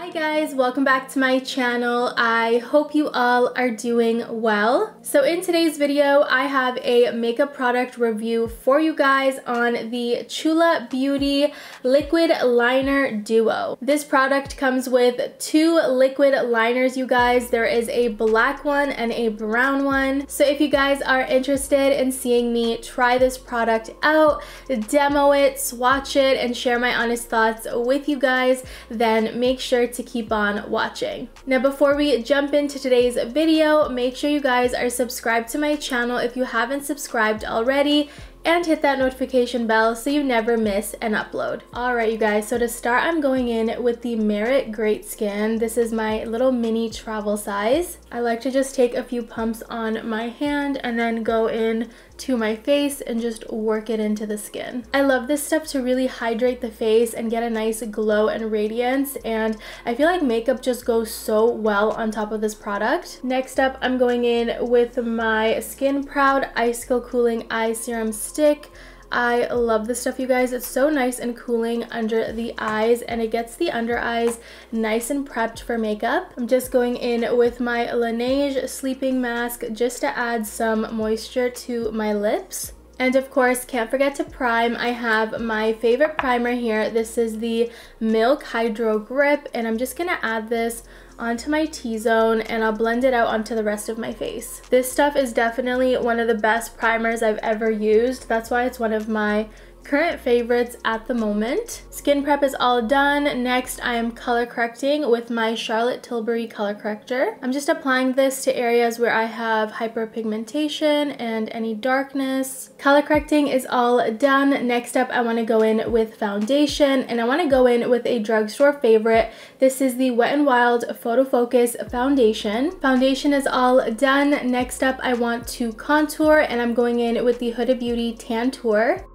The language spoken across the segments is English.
Hi guys, welcome back to my channel. I hope you all are doing well. So in today's video, I have a makeup product review for you guys on the Chula Beauty Liquid Liner Duo. This product comes with two liquid liners, you guys. There is a black one and a brown one. So if you guys are interested in seeing me try this product out, demo it, swatch it, and share my honest thoughts with you guys, then make sure to keep on watching. Now before we jump into today's video, make sure you guys are subscribed to my channel if you haven't subscribed already, and hit that notification bell so you never miss an upload. Alright you guys, so to start I'm going in with the Merit Great Skin. This is my little mini travel size. I like to just take a few pumps on my hand and then go in to my face and just work it into the skin. I love this stuff to really hydrate the face and get a nice glow and radiance, and I feel like makeup just goes so well on top of this product. Next up, I'm going in with my Skin Proud Icicle Cooling Eye Serum Stick. I love this stuff, you guys. It's so nice and cooling under the eyes, and it gets the under eyes nice and prepped for makeup. I'm just going in with my Laneige sleeping mask just to add some moisture to my lips. And of course, can't forget to prime. I have my favorite primer here. This is the Milk Hydro Grip, and I'm just gonna add this onto my T-zone and I'll blend it out onto the rest of my face. This stuff is definitely one of the best primers I've ever used. That's why it's one of my current favorites at the moment. Skin prep is all done. Next, I am color correcting with my Charlotte Tilbury color corrector. I'm just applying this to areas where I have hyperpigmentation and any darkness. Color correcting is all done. Next up, I want to go in with foundation, and I want to go in with a drugstore favorite. This is the Wet n Wild Photo Focus Foundation. Foundation is all done. Next up, I want to contour, and I'm going in with the Huda Beauty Tantour.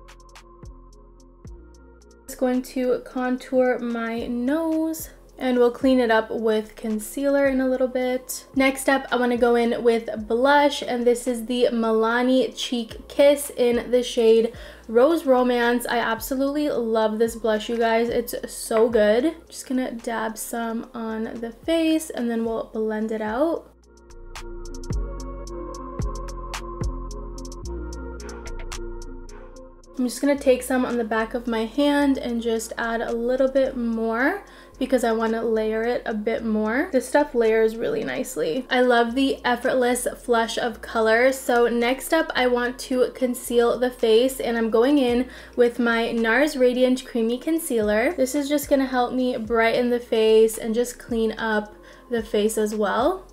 Going to contour my nose, and we'll clean it up with concealer in a little bit. Next up, I want to go in with blush, and this is the Milani Cheek Kiss in the shade Rose Romance. I absolutely love this blush, you guys. It's so good. Just gonna dab some on the face and then we'll blend it out. I'm just going to take some on the back of my hand and just add a little bit more because I want to layer it a bit more. This stuff layers really nicely. I love the effortless flush of color. So next up, I want to conceal the face, and I'm going in with my Nars Radiant Creamy Concealer. This is just going to help me brighten the face and just clean up the face as well.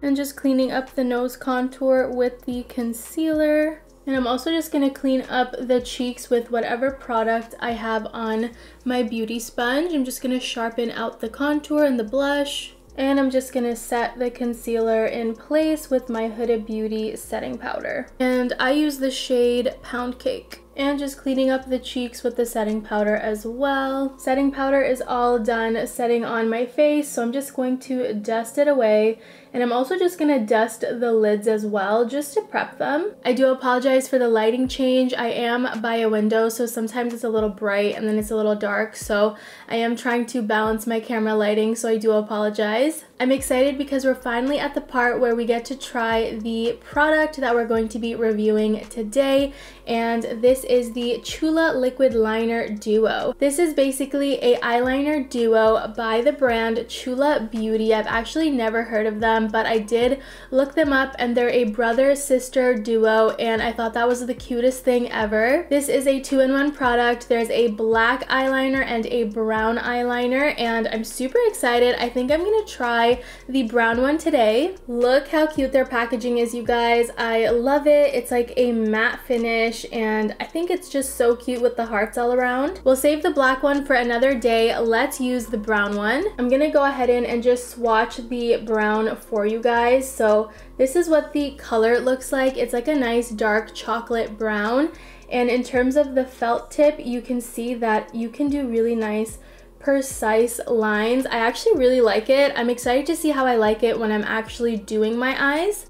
And just cleaning up the nose contour with the concealer. And I'm also just going to clean up the cheeks with whatever product I have on my beauty sponge. I'm just going to sharpen out the contour and the blush. And I'm just going to set the concealer in place with my Huda Beauty setting powder. And I use the shade Pound Cake. And just cleaning up the cheeks with the setting powder as well. Setting powder is all done setting on my face, so I'm just going to dust it away. And I'm also just going to dust the lids as well, just to prep them. I do apologize for the lighting change. I am by a window, so sometimes it's a little bright and then it's a little dark. So I am trying to balance my camera lighting, so I do apologize. I'm excited because we're finally at the part where we get to try the product that we're going to be reviewing today. And this is the Chula Liquid Liner Duo. This is basically a eyeliner duo by the brand Chula Beauty. I've actually never heard of them, but I did look them up, and they're a brother-sister duo, and I thought that was the cutest thing ever. This is a 2-in-1 product. There's a black eyeliner and a brown eyeliner, and I'm super excited. I think I'm gonna try the brown one today. Look how cute their packaging is, you guys. I love it. It's like a matte finish, and I think it's just so cute with the hearts all around. We'll save the black one for another day. Let's use the brown one. I'm gonna go ahead and just swatch the brown for you guys. So this is what the color looks like. It's like a nice dark chocolate brown, and in terms of the felt tip, you can see that you can do really nice precise lines. I actually really like it. I'm excited to see how I like it when I'm actually doing my eyes.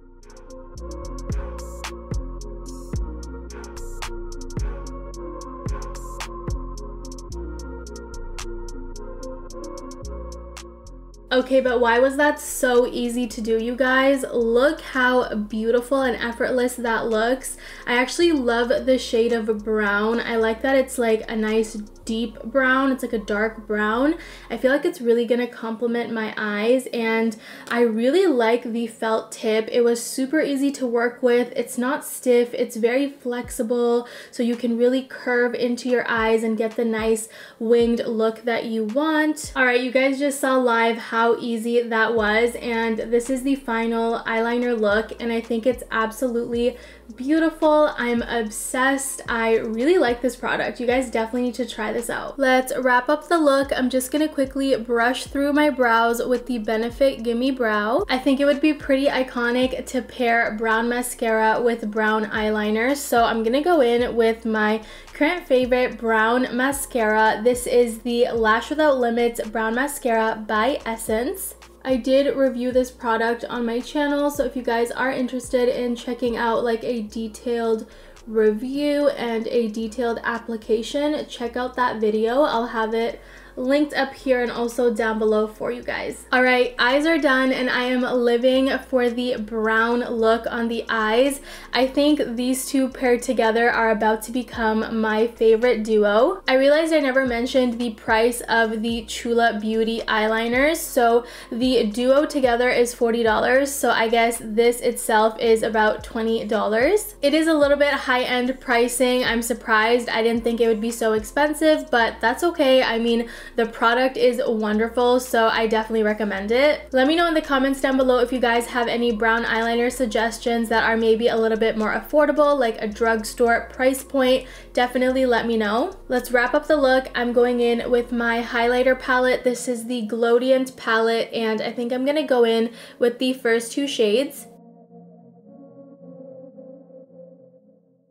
Okay, but why was that so easy to do, you guys? Look how beautiful and effortless that looks. I actually love the shade of brown. I like that it's like a nice deep brown. It's like a dark brown. I feel like it's really gonna complement my eyes, and I really like the felt tip. It was super easy to work with. It's not stiff. It's very flexible, so you can really curve into your eyes and get the nice winged look that you want. All right, you guys just saw live how easy that was, and this is the final eyeliner look, and I think it's absolutely beautiful. I'm obsessed. I really like this product. You guys definitely need to try this out. Let's wrap up the look. I'm just gonna quickly brush through my brows with the Benefit Gimme Brow. I think it would be pretty iconic to pair brown mascara with brown eyeliner, so I'm gonna go in with my current favorite brown mascara. This is the Lash Without Limits Brown Mascara by Essence. I did review this product on my channel, so if you guys are interested in checking out like a detailed review and a detailed application, check out that video. I'll have it linked up here and also down below for you guys. All right, eyes are done, and I am living for the brown look on the eyes. I think these two paired together are about to become my favorite duo. I realized I never mentioned the price of the Chula Beauty eyeliners. So the duo together is $40, so I guess this itself is about $20. It is a little bit high-end pricing. I'm surprised. I didn't think it would be so expensive, but that's okay. I mean, the product is wonderful, so I definitely recommend it. Let me know in the comments down below if you guys have any brown eyeliner suggestions that are maybe a little bit more affordable, like a drugstore price point. Definitely let me know. Let's wrap up the look. I'm going in with my highlighter palette. This is the Glowdient palette, and I think I'm gonna go in with the first two shades.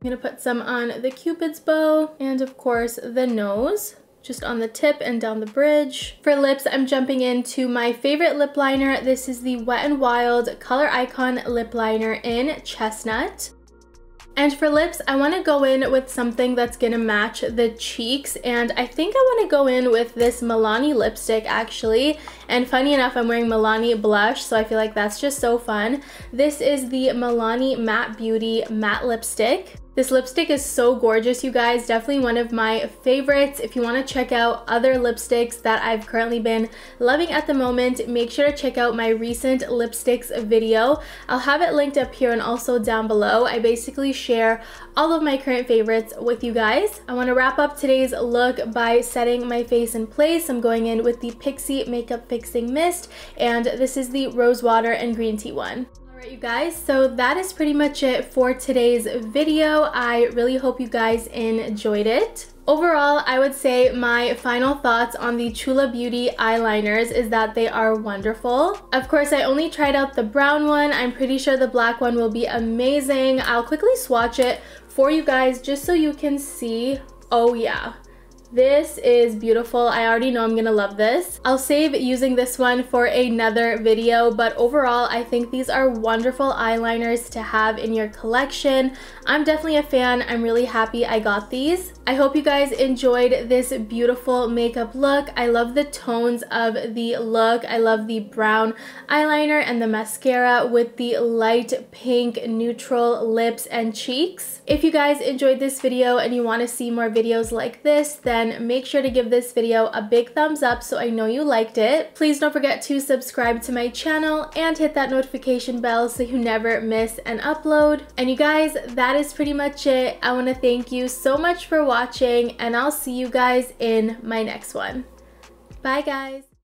I'm gonna put some on the Cupid's bow and of course the nose, just on the tip and down the bridge. For lips, I'm jumping into my favorite lip liner. This is the Wet n Wild Color Icon lip liner in Chestnut. And for lips, I want to go in with something that's gonna match the cheeks, and I think I want to go in with this Milani lipstick actually. And funny enough, I'm wearing Milani blush, so I feel like that's just so fun. This is the Milani Matte Beauty matte lipstick. This lipstick is so gorgeous, you guys. Definitely one of my favorites. If you want to check out other lipsticks that I've currently been loving at the moment, make sure to check out my recent lipsticks video. I'll have it linked up here and also down below. I basically share all of my current favorites with you guys. I want to wrap up today's look by setting my face in place. I'm going in with the Pixie Makeup Fixing Mist, and this is the Rose Water and Green Tea one. Alright, you guys, so that is pretty much it for today's video. I really hope you guys enjoyed it. Overall, I would say my final thoughts on the Chula Beauty eyeliners is that they are wonderful. Of course, I only tried out the brown one. I'm pretty sure the black one will be amazing. I'll quickly swatch it for you guys just so you can see. Oh yeah. This is beautiful. I already know I'm gonna love this. I'll save using this one for another video, but overall, I think these are wonderful eyeliners to have in your collection. I'm definitely a fan. I'm really happy I got these. I hope you guys enjoyed this beautiful makeup look. I love the tones of the look. I love the brown eyeliner and the mascara with the light pink neutral lips and cheeks. If you guys enjoyed this video and you want to see more videos like this, then make sure to give this video a big thumbs up so I know you liked it. Please don't forget to subscribe to my channel and hit that notification bell so you never miss an upload. And you guys, that is pretty much it. I want to thank you so much for watching, and I'll see you guys in my next one. Bye guys.